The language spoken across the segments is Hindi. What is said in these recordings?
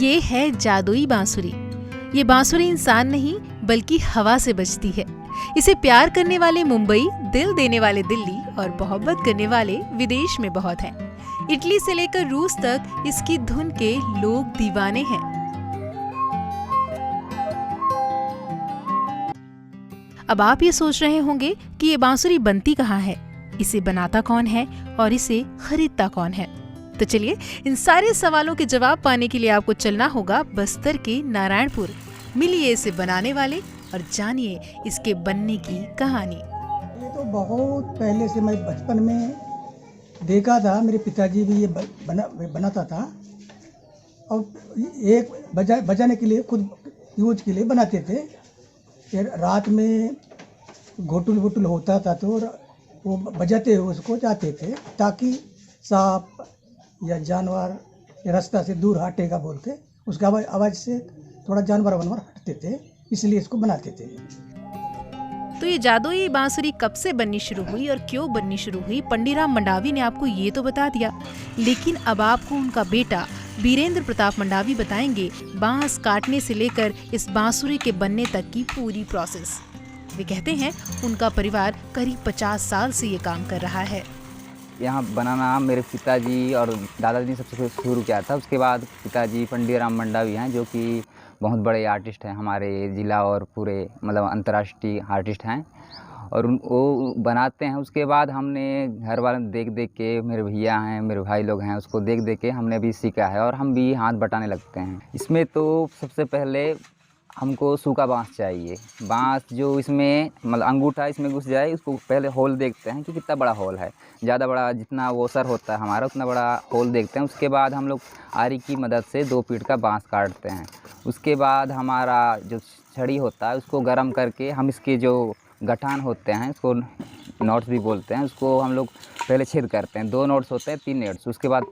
ये है जादुई बांसुरी। ये बांसुरी इंसान नहीं बल्कि हवा से बजती है। इसे प्यार करने वाले मुंबई, दिल देने वाले दिल्ली और मोहब्बत करने वाले विदेश में बहुत हैं। इटली से लेकर रूस तक इसकी धुन के लोग दीवाने हैं। अब आप ये सोच रहे होंगे कि ये बांसुरी बनती कहाँ है, इसे बनाता कौन है और इसे खरीदता कौन है। तो चलिए इन सारे सवालों के जवाब पाने के लिए आपको चलना होगा बस्तर के नारायणपुर। मिलिए इसे बनाने वाले और जानिए इसके बनने की कहानी। ये तो बहुत पहले से मैं बचपन में देखा था, मेरे पिताजी भी ये बनाता था और एक बजाने के लिए, खुद यूज के लिए बनाते थे। फिर रात में घोटुल वोटुल होता था तो वो बजाते हुए उसको जाते थे ताकि सांप या जानवर रास्ता से दूर हटेगा बोल के, उसका आवाज़ से थोड़ा जानवर वानवर हटते थे, इसलिए इसको बनाते थे। तो ये जादुई बांसुरी कब से बननी शुरू हुई और क्यों बननी शुरू हुई, पंडीराम मंडावी ने आपको ये तो बता दिया, लेकिन अब आपको उनका बेटा बीरेंद्र प्रताप मंडावी बताएंगे बांस काटने से लेकर इस बांसुरी के बनने तक की पूरी प्रोसेस। वे कहते हैं उनका परिवार करीब 50 साल से ये काम कर रहा है। यहाँ बनाना मेरे पिताजी और दादाजी ने सबसे शुरू किया था। उसके बाद पिताजी पंडीराम मंडावी हैं, जो कि बहुत बड़े आर्टिस्ट हैं, हमारे ज़िला और पूरे मतलब अंतर्राष्ट्रीय आर्टिस्ट हैं, और वो बनाते हैं। उसके बाद हमने घर वालों देख देख के, मेरे भैया हैं, मेरे भाई लोग हैं, उसको देख देख के हमने भी सीखा है और हम भी हाथ बटाने लगते हैं। इसमें तो सबसे पहले हमको सूखा बांस चाहिए। बांस जो इसमें मतलब अंगूठा इसमें घुस जाए, उसको पहले होल देखते हैं कि कितना बड़ा होल है। ज़्यादा बड़ा जितना वोसर होता है हमारा उतना बड़ा होल देखते हैं। उसके बाद हम लोग आरी की मदद से 2 फीट का बांस काटते हैं। उसके बाद हमारा जो छड़ी होता है उसको गर्म करके हम इसके जो गठान होते हैं, इसको नोट्स भी बोलते हैं, उसको हम लोग पहले छेद करते हैं। 2 नोट्स होते हैं, 3 नोट्स। उसके बाद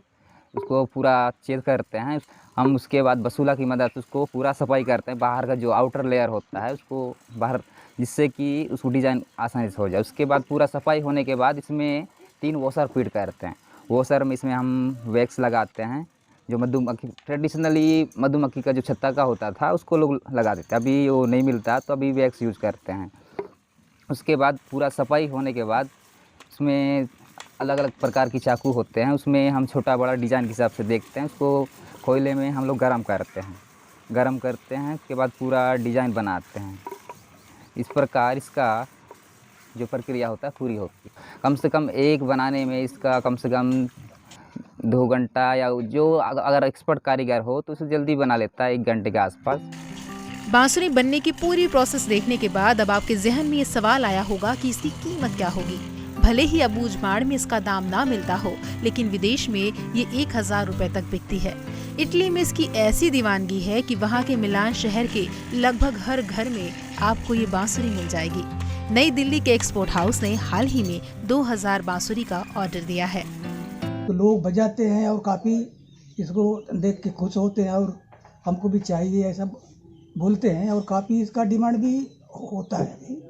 उसको पूरा छेद करते हैं हम। उसके बाद बसूला की मदद से उसको पूरा सफाई करते हैं, बाहर का जो आउटर लेयर होता है उसको बाहर, जिससे कि उसको डिज़ाइन आसानी से हो जाए। उसके बाद पूरा सफाई होने के बाद इसमें 3 वॉशर फिट करते हैं। वॉशर में इसमें हम वैक्स लगाते हैं, जो मधुमक्खी ट्रेडिशनली मधुमक्खी का जो छत्ता का होता था उसको लोग लगाते थे, अभी वो नहीं मिलता तो अभी वैक्स यूज़ करते हैं। उसके बाद पूरा सफाई होने के बाद उसमें अलग अलग प्रकार की चाकू होते हैं, उसमें हम छोटा बड़ा डिज़ाइन के हिसाब से देखते हैं। उसको कोयले में हम लोग गरम करते हैं। उसके बाद पूरा डिज़ाइन बनाते हैं। इस प्रकार इसका जो प्रक्रिया होता है पूरी होती है। कम से कम एक बनाने में इसका कम से कम 2 घंटा, या जो अगर एक्सपर्ट कारीगर हो तो उसे जल्दी बना लेता है 1 घंटे के आसपास। बांसुरी बनने की पूरी प्रोसेस देखने के बाद अब आपके जहन में ये सवाल आया होगा कि इसकी कीमत क्या होगी। भले ही अबूझमाड़ में इसका दाम ना मिलता हो, लेकिन विदेश में ये 1000 रुपए तक बिकती है। इटली में इसकी ऐसी दीवानगी है कि वहाँ के मिलान शहर के लगभग हर घर में आपको ये बांसुरी मिल जाएगी। नई दिल्ली के एक्सपोर्ट हाउस ने हाल ही में 2000 बांसुरी का ऑर्डर दिया है। तो लोग बजाते हैं और काफ़ी इसको देख के खुश होते हैं और हमको भी चाहिए ऐसा बोलते हैं, और काफ़ी इसका डिमांड भी होता है। अभी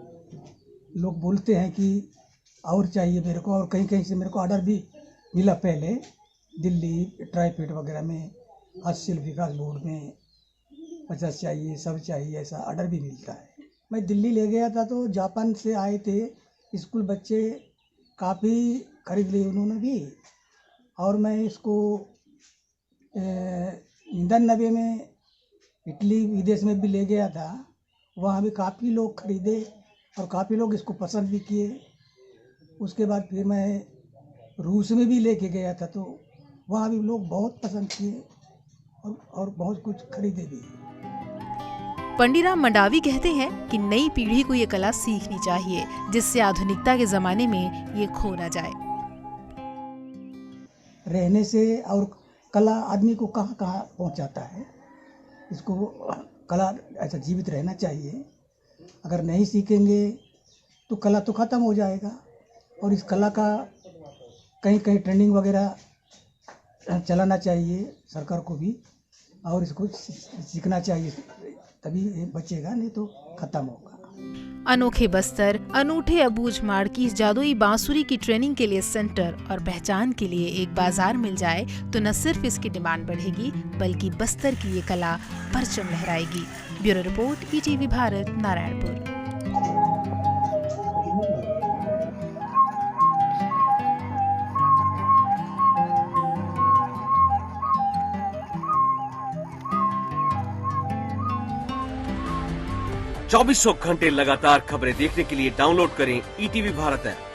लोग बोलते हैं कि और चाहिए मेरे को, और कहीं कहीं से मेरे को ऑर्डर भी मिला पहले, दिल्ली ट्राईफेड वगैरह में, हस्तशिल्प विकास बोर्ड में 50 चाहिए, सब चाहिए, ऐसा ऑर्डर भी मिलता है। मैं दिल्ली ले गया था तो जापान से आए थे स्कूल बच्चे, काफ़ी खरीद लिए उन्होंने भी, और मैं इसको 99 में इटली विदेश में भी ले गया था, वहाँ भी काफ़ी लोग खरीदे और काफ़ी लोग इसको पसंद भी किए। उसके बाद फिर मैं रूस में भी लेके गया था तो वहाँ भी लोग बहुत पसंद किए और बहुत कुछ खरीदे भी। पंडीराम मंडावी कहते हैं कि नई पीढ़ी को ये कला सीखनी चाहिए, जिससे आधुनिकता के जमाने में ये खो न जाए। रहने से और कला आदमी को कहाँ कहाँ पहुँचाता है, इसको कला ऐसा जीवित रहना चाहिए। अगर नहीं सीखेंगे तो कला तो ख़त्म हो जाएगा, और इस कला का कहीं कहीं ट्रेनिंग वगैरह चलाना चाहिए सरकार को भी, और इसको सीखना चाहिए, तभी ये बचेगा, नहीं तो ख़त्म होगा। अनोखे बस्तर, अनूठे अबूझमाड़ की इस जादुई बांसुरी की ट्रेनिंग के लिए सेंटर और पहचान के लिए एक बाजार मिल जाए तो न सिर्फ इसकी डिमांड बढ़ेगी बल्कि बस्तर की ये कला परचम लहराएगी। Bureau report, ETV Bharat, Narayanpur. 2400 घंटे लगातार खबरें देखने के लिए डाउनलोड करें ईटीवी भारत ऐप।